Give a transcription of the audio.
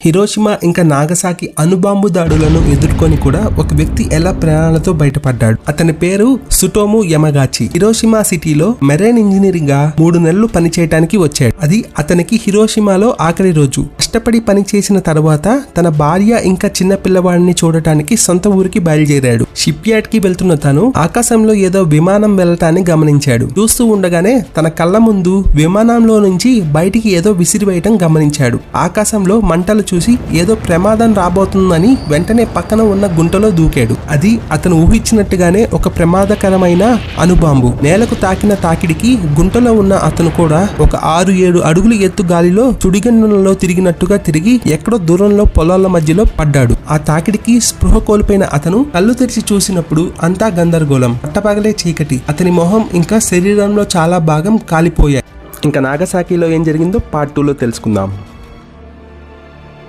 Hiroshima ఇంకా Nagasaki అణుబాంబు దాడులను ఎదుర్కొని కూడా ఒక వ్యక్తి ఎలా ప్రాణాలతో బయటపడ్డాడు. అతని పేరు సుటోము యమగాచి. హిరోషిమా సిటీలో మెరైన్ ఇంజనీరింగ్ గా 3 నెలలు పనిచేయడానికి వచ్చాడు. అది అతనికి హిరోషిమాలో ఆఖరి రోజు. కష్టపడి పని చేసిన తర్వాత తన భార్య ఇంకా చిన్న పిల్లవాడిని చూడటానికి సొంత ఊరికి బయలుదేరాడు. షిప్ యార్డ్ కి వెళ్తున్న తను ఆకాశంలో ఏదో విమానం వెళ్లటాన్ని గమనించాడు. చూస్తూ ఉండగానే తన కళ్ళ ముందు విమానంలో నుంచి బయటికి ఏదో విసిరివేయటం గమనించాడు. ఆకాశంలో మంటలు చూసి ఏదో ప్రమాదం రాబోతుందని వెంటనే పక్కన ఉన్న గుంటలో దూకాడు. అది అతను ఊహించినట్టుగానే ఒక ప్రమాదకరమైన అణుబాంబు. నేలకు తాకిన తాకిడికి గుంటలో ఉన్న అతను కూడా ఒక 6-7 అడుగులు ఎత్తు గాలిలో చుడిగన్నులలో తిరిగినట్టుగా తిరిగి ఎక్కడో దూరంలో పొలాల మధ్యలో పడ్డాడు. ఆ తాకిడికి స్పృహ కోల్పోయిన అతను కళ్ళు తెరిచి చూసినప్పుడు అంతా గందరగోళం. పట్టపగలే చీకటి. అతని మొహం ఇంకా శరీరంలో చాలా భాగం కాలిపోయాయి. ఇంకా నాగసాకిలో ఏం జరిగిందో పార్ట్ 2లో తెలుసుకుందాం.